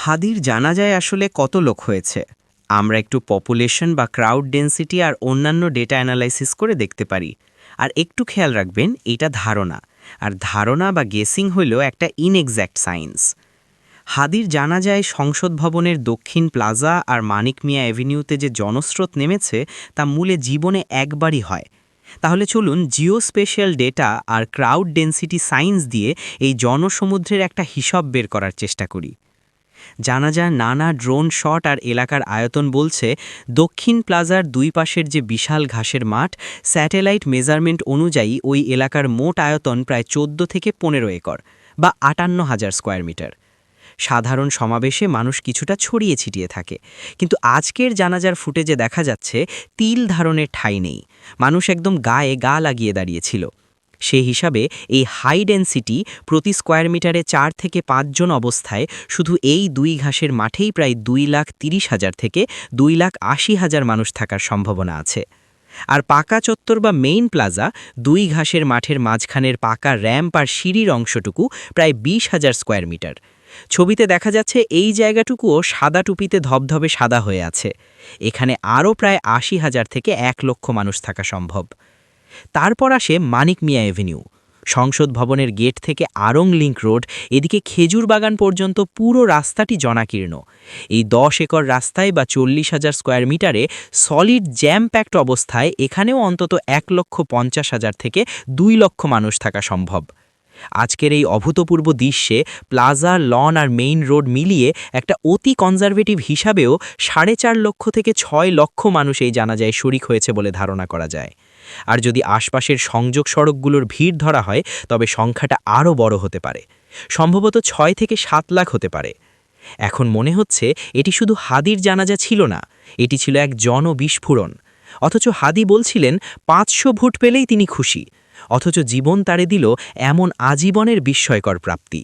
হাদির জানাজায় আসলে কত লোক হয়েছে? আমরা একটু পপুলেশন বা ক্রাউড ডেনসিটি আর অন্যান্য ডেটা অ্যানালাইসিস করে দেখতে পারি। আর একটু খেয়াল রাখবেন, এটা ধারণা। আর ধারণা বা গেসিং হইল একটা ইনএক্স্যাক্ট সায়েন্স। হাদির জানাজায় সংসদ ভবনের দক্ষিণ প্লাজা আর মানিক মিয়া অ্যাভিনিউতে যে জনস্রোত নেমেছে তা মূলে জীবনে একবারই হয়। তাহলে চলুন জিওস্পেশিয়াল ডেটা আর ক্রাউড ডেনসিটি সায়েন্স দিয়ে এই জনসমুদ্রের একটা হিসাব বের করার চেষ্টা করি। জানা যায় নানা ড্রোন শট আর এলাকার আয়তন বলছে দক্ষিণ প্লাজার দুই পাশের যে বিশাল ঘাসের মাঠ, স্যাটেলাইট মেজারমেন্ট অনুযায়ী ওই এলাকার মোট আয়তন প্রায় ১৪ থেকে ১৫ একর বা ৫৮,০০০ স্কোয়ার মিটার। সাধারণ সমাবেশে মানুষ কিছুটা ছড়িয়ে ছিটিয়ে থাকে, কিন্তু আজকের জানাজার ফুটেজে দেখা যাচ্ছে তিল ধারণের ঠাঁই নেই। মানুষ একদম গায়ে গা লাগিয়ে দাঁড়িয়েছিল। সেই হিসাবে এই হাই ডেনসিটি প্রতি স্কোয়ার মিটারে ৪ থেকে ৫ জন অবস্থায় শুধু এই দুই ঘাসের মাঠেই প্রায় ২,৩০,০০০ থেকে ২,৮০,০০০ মানুষ থাকার সম্ভাবনা আছে। আর পাকা চত্বর বা মেইন প্লাজা, দুই ঘাসের মাঠের মাঝখানের পাকা র্যাম্প আর সিঁড়ির অংশটুকু প্রায় ২০,০০০ স্কোয়ার মিটার। ছবিতে দেখা যাচ্ছে এই জায়গাটুকুও সাদা টুপিতে ধবধবে সাদা হয়ে আছে। এখানে আরও প্রায় ৮০,০০০ থেকে ১,০০,০০০ মানুষ থাকা সম্ভব। তারপর আসে মানিক মিয়া অ্যাভিনিউ। সংসদ ভবনের গেট থেকে আড়ং লিংক রোড, এদিকে খেজুর বাগান পর্যন্ত পুরো রাস্তাটি জনাকীর্ণ। এই ১০ একর রাস্তায় বা ৪০,০০০ স্কোয়ার মিটারে সলিড জ্যাম প্যাকড অবস্থায় এখানেও অন্তত ১,৫০,০০০ থেকে ২,০০,০০০ মানুষ থাকা সম্ভব। আজকের এই অভূতপূর্ব দৃশ্যে প্লাজা, লন আর মেইন রোড মিলিয়ে একটা অতি কনজারভেটিভ হিসাবেও ৪.৫ লক্ষ থেকে ৬ লক্ষ মানুষ এই জানাজায় শরিক হয়েছে বলে ধারণা করা যায়। আর যদি আশপাশের সংযোগ সড়কগুলোর ভিড় ধরা হয়, তবে সংখ্যাটা আরও বড় হতে পারে। সম্ভবত ৬ থেকে ৭ লাখ হতে পারে। এখন মনে হচ্ছে এটি শুধু হাদির জানাজা ছিল না, এটি ছিল এক জনবিস্ফোরণ। অথচ হাদি বলছিলেন ৫০০ ভোট পেলেই তিনি খুশি। অথচ জীবন তাড়ে দিল এমন আজীবনের বিস্ময়কর প্রাপ্তি।